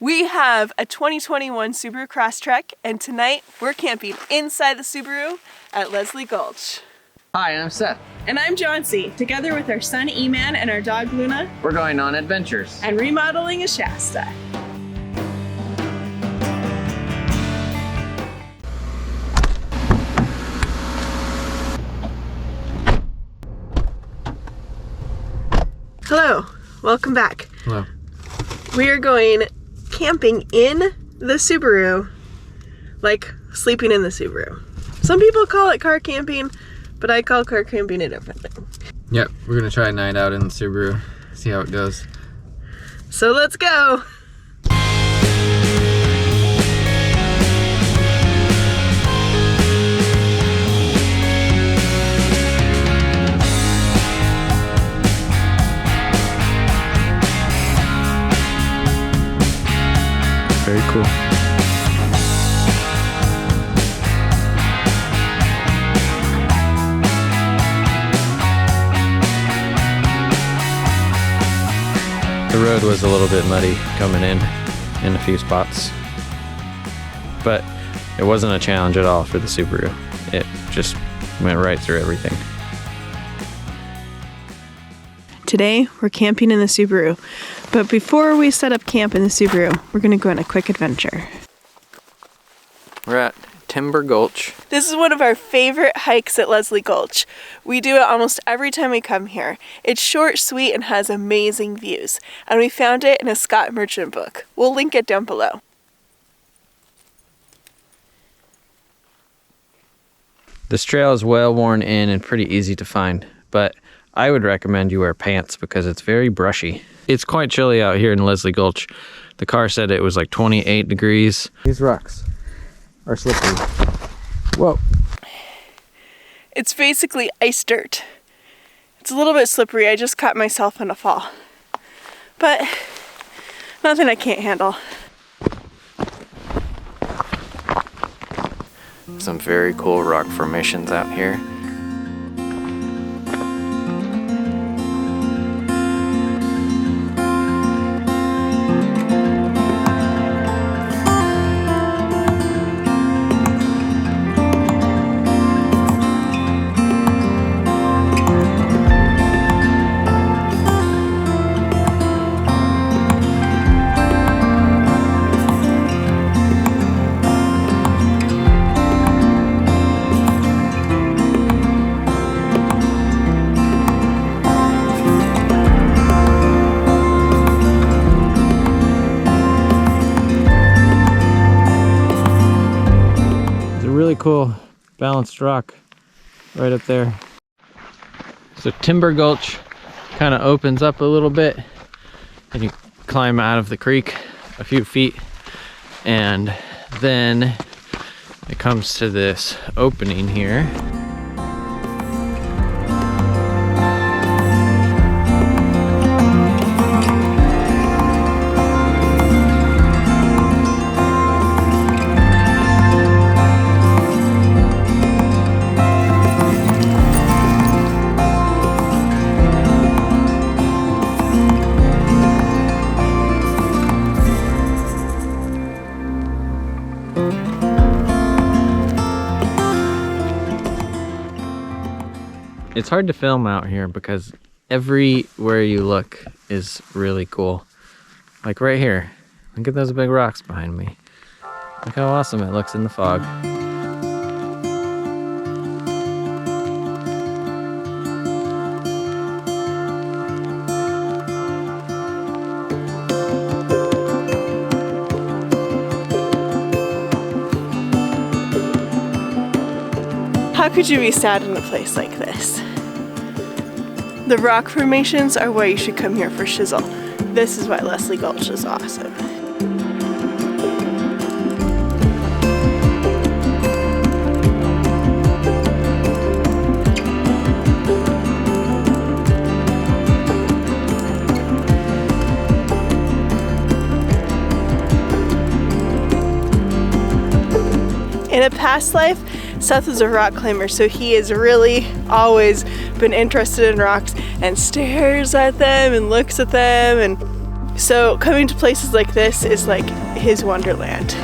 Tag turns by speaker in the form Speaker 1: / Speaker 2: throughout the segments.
Speaker 1: We have a 2021 Subaru Crosstrek, and tonight we're camping inside the Subaru at Leslie Gulch.
Speaker 2: Hi, I'm Seth.
Speaker 1: And I'm Joncee. Together with our son Eman and our dog Luna,
Speaker 2: We're going on adventures.
Speaker 1: and remodeling a Shasta. Hello, welcome back.
Speaker 2: Hello.
Speaker 1: We are going camping in the Subaru, like sleeping in the Subaru. Some people call it car camping, but I call car camping a different thing.
Speaker 2: Yep, we're gonna try a night out in the Subaru, see how it goes.
Speaker 1: So let's go.
Speaker 2: Very cool. The road was a little bit muddy coming in a few spots, but it wasn't a challenge at all for the Subaru. It just went right through everything.
Speaker 1: Today we're camping in the Subaru, but before we set up camp in the Subaru, we're gonna go on a quick adventure.
Speaker 2: We're at Timber Gulch.
Speaker 1: This is one of our favorite hikes at Leslie Gulch. We do it almost every time we come here. It's short, sweet, and has amazing views. And we found it in a Scott Merchant book. We'll link it down below.
Speaker 2: This trail is well worn in and pretty easy to find, but I would recommend you wear pants because it's very brushy. It's quite chilly out here in Leslie Gulch. The car said it was like 28 degrees. These rocks are slippery. Whoa.
Speaker 1: It's basically ice dirt. It's a little bit slippery. I just caught myself in a fall. But nothing I can't handle.
Speaker 2: Some very cool rock formations out here. Really cool balanced rock right up there. So Timber Gulch kind of opens up a little bit and you climb out of the creek a few feet, and then it comes to this opening here. It's hard to film out here because everywhere you look is really cool. Like right here, look at those big rocks behind me. Look how awesome it looks in the fog.
Speaker 1: How could you be sad in a place like this? The rock formations are why you should come here for shizzle. This is why Leslie Gulch is awesome. In a past life, Seth is a rock climber, so he has really always been interested in rocks and stares at them and looks at them and So coming to places like this is like his wonderland.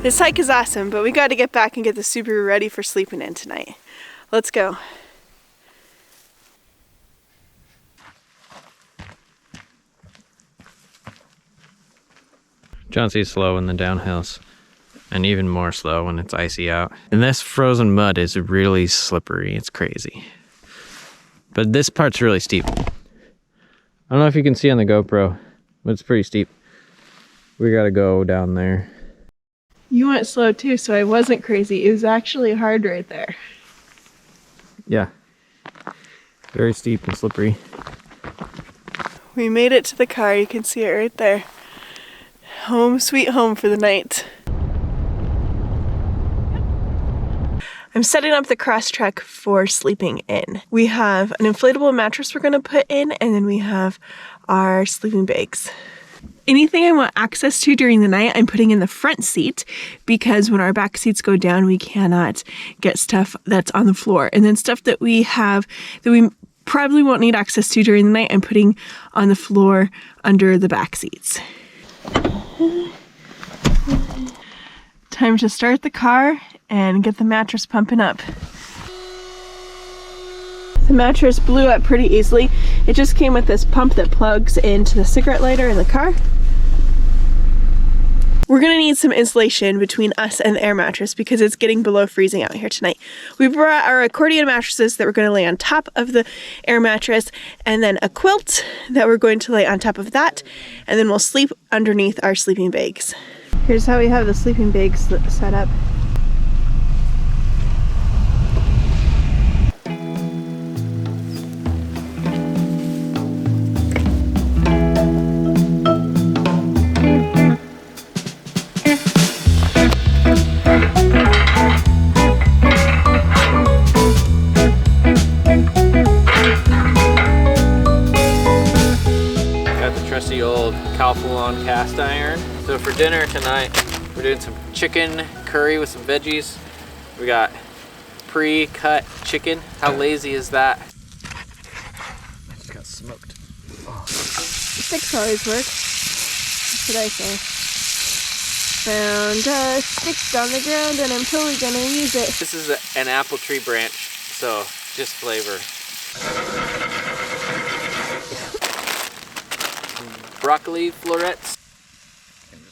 Speaker 1: This hike is awesome, but we got to get back and get the Subaru ready for sleeping in tonight. Let's go.
Speaker 2: Joncee's slow in the downhills, and even more slow when it's icy out. And this frozen mud is really slippery. It's crazy. But this part's really steep. I don't know if you can see on the GoPro, but it's pretty steep. We gotta go down there.
Speaker 1: You went slow too, so I wasn't crazy. It was actually hard right there.
Speaker 2: Yeah. Very steep and slippery.
Speaker 1: We made it to the car. You can see it right there. Home sweet home for the night. I'm setting up the Crosstrek for sleeping in. We have an inflatable mattress we're going to put in, and then we have our sleeping bags. Anything I want access to during the night, I'm putting in the front seat, because when our back seats go down, we cannot get stuff that's on the floor. And then stuff that we have that we probably won't need access to during the night, I'm putting on the floor under the back seats. Time to start the car and get the mattress pumping up. The mattress blew up pretty easily. It just came with this pump that plugs into the cigarette lighter in the car. We're gonna need some insulation between us and the air mattress because it's getting below freezing out here tonight. We brought our accordion mattresses that we're gonna lay on top of the air mattress, and then a quilt that we're going to lay on top of that, and then we'll sleep underneath our sleeping bags. Here's how we have the sleeping bags set up.
Speaker 2: Cast iron. So for dinner tonight, we're doing some chicken curry with some veggies. We got pre-cut chicken. How lazy is that? I just got smoked. Oh.
Speaker 1: Sticks always work. That's what I say. Found sticks on the ground and I'm totally gonna use it.
Speaker 2: This is an apple tree branch, so just flavor. Broccoli florets,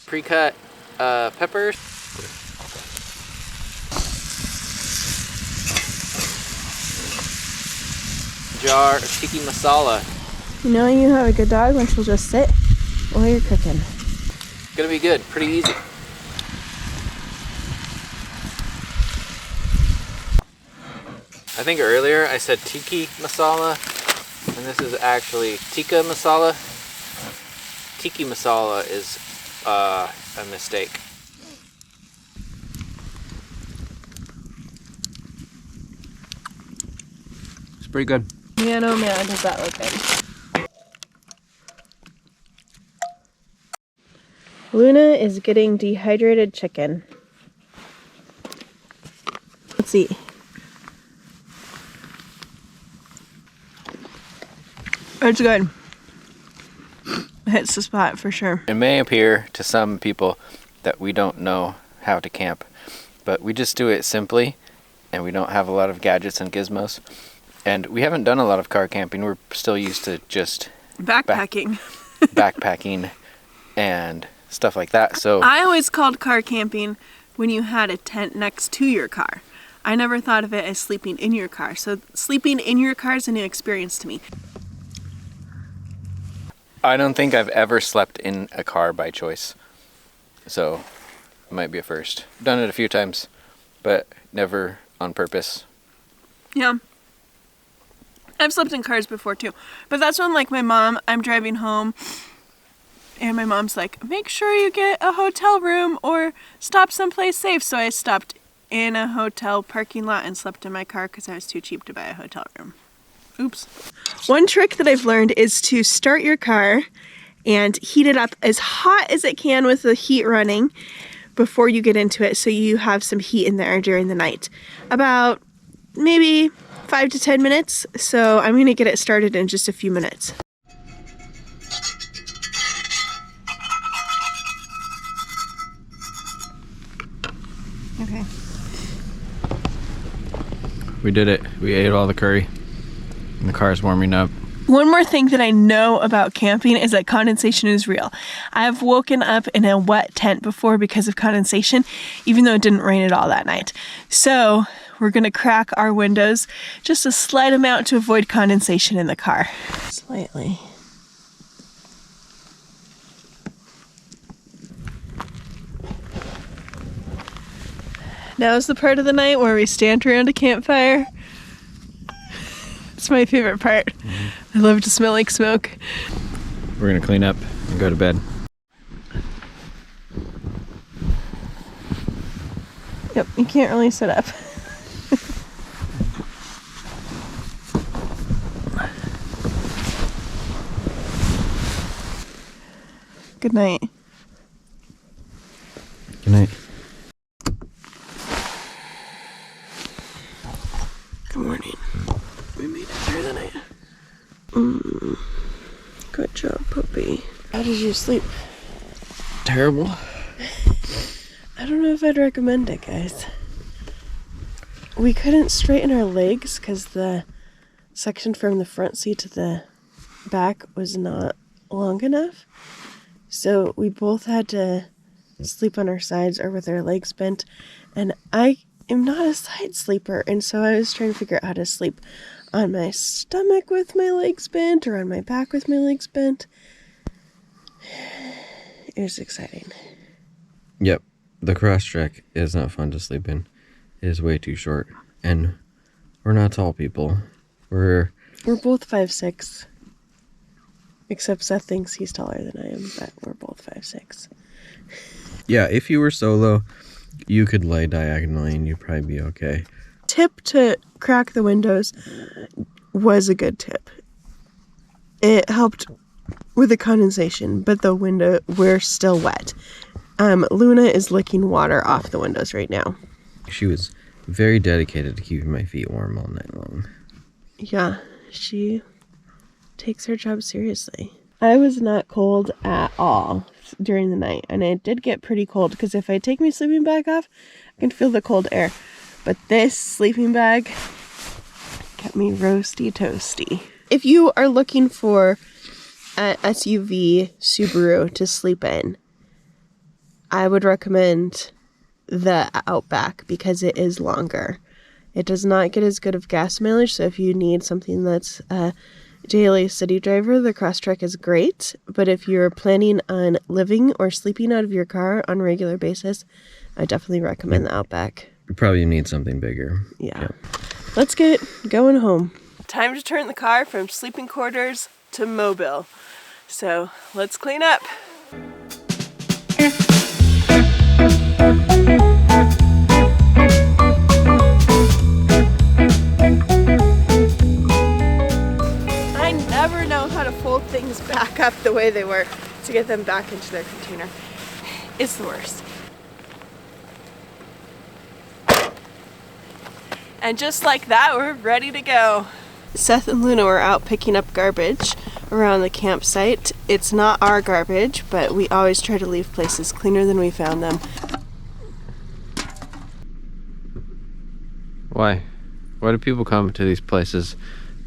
Speaker 2: pre-cut peppers, jar of tiki masala.
Speaker 1: You know you have a good dog when she'll just sit while you're cooking.
Speaker 2: Gonna be good, pretty easy. I think earlier I said tiki masala, and this is actually tikka masala. Tiki masala is a mistake. It's pretty good.
Speaker 1: Man, oh man, does that look good. Luna is getting dehydrated chicken. Let's eat. It's good. It hits the spot for sure.
Speaker 2: It may appear to some people that we don't know how to camp, but we just do it simply, and we don't have a lot of gadgets and gizmos. And we haven't done a lot of car camping. We're still used to just
Speaker 1: backpacking.
Speaker 2: Backpacking and stuff like that. So
Speaker 1: I always called car camping when you had a tent next to your car. I never thought of it as sleeping in your car. So sleeping in your car is a new experience to me.
Speaker 2: I don't think I've ever slept in a car by choice. So it might be a first. I've done it a few times, but never on purpose.
Speaker 1: Yeah. I've slept in cars before too, but that's when like I'm driving home and my mom's like, make sure you get a hotel room or stop someplace safe. So I stopped in a hotel parking lot and slept in my car because I was too cheap to buy a hotel room. Oops. One trick that I've learned is to start your car and heat it up as hot as it can with the heat running before you get into it, so you have some heat in there during the night. About maybe 5 to 10 minutes. So I'm gonna get it started in just a few minutes. Okay.
Speaker 2: We did it. We ate all the curry. And the car's warming up.
Speaker 1: One more thing that I know about camping is that condensation is real. I have woken up in a wet tent before because of condensation, even though it didn't rain at all that night. So we're gonna crack our windows just a slight amount to avoid condensation in the car. Slightly. Now is the part of the night where we stand around a campfire. It's my favorite part. I love to smell like smoke.
Speaker 2: We're gonna clean up and go to bed.
Speaker 1: Yep, you can't really sit up. Good night.
Speaker 2: Good night.
Speaker 1: Good morning. We made it through the night. Good job, puppy. How did you sleep?
Speaker 2: Terrible.
Speaker 1: I don't know if I'd recommend it, guys. We couldn't straighten our legs because the section from the front seat to the back was not long enough. So we both had to sleep on our sides or with our legs bent. And I am not a side sleeper, and so I was trying to figure out how to sleep on my stomach with my legs bent or on my back with my legs bent. It was exciting.
Speaker 2: Yep. The Crosstrek is not fun to sleep in. It is way too short. And we're not tall people. We're
Speaker 1: both 5'6". Except Seth thinks he's taller than I am, but we're both 5'6".
Speaker 2: Yeah, if you were solo, you could lay diagonally and you'd probably be okay.
Speaker 1: Tip to crack the windows was a good tip. It helped with the condensation, but the window, we're still wet. Luna is licking water off the windows right now.
Speaker 2: She was very dedicated to keeping my feet warm all night long.
Speaker 1: Yeah, she takes her job seriously. I was not cold at all during the night, and it did get pretty cold because if I take my sleeping bag off, I can feel the cold air. But this sleeping bag kept me roasty toasty. If you are looking for an SUV Subaru to sleep in, I would recommend the Outback because it is longer. It does not get as good of gas mileage, so if you need something that's a daily city driver, the Crosstrek is great. But if you're planning on living or sleeping out of your car on a regular basis, I definitely recommend the Outback.
Speaker 2: You probably need something bigger.
Speaker 1: Yeah. Let's get going home. Time to turn the car from sleeping quarters to mobile. So let's clean up. I never know how to fold things back up the way they were to get them back into their container. It's the worst. And just like that, we're ready to go. Seth and Luna were out picking up garbage around the campsite. It's not our garbage, but we always try to leave places cleaner than we found them.
Speaker 2: Why? Why do people come to these places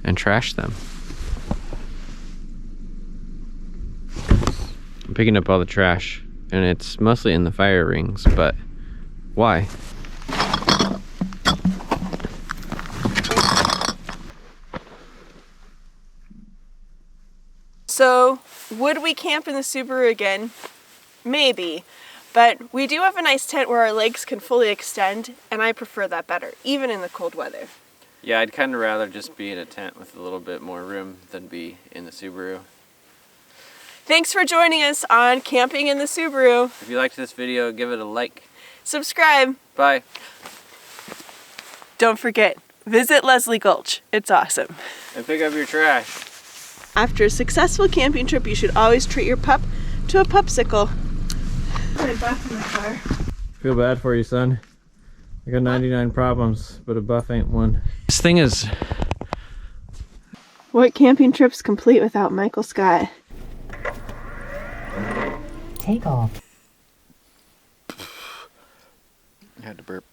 Speaker 2: and trash them? I'm picking up all the trash, and it's mostly in the fire rings, but why?
Speaker 1: So, would we camp in the Subaru again? Maybe. But we do have a nice tent where our legs can fully extend, and I prefer that better, even in the cold weather.
Speaker 2: Yeah, I'd kind of rather just be in a tent with a little bit more room than be in the Subaru.
Speaker 1: Thanks for joining us on Camping in the Subaru.
Speaker 2: If you liked this video, give it a like.
Speaker 1: Subscribe.
Speaker 2: Bye.
Speaker 1: Don't forget, visit Leslie Gulch. It's awesome.
Speaker 2: And pick up your trash.
Speaker 1: After a successful camping trip, you should always treat your pup to a pupsicle. My buff in the car.
Speaker 2: Feel bad for you, son. I got 99 problems, but a buff ain't one. This thing is...
Speaker 1: What camping trip's complete without Michael Scott?
Speaker 3: Take off.
Speaker 2: I had to burp.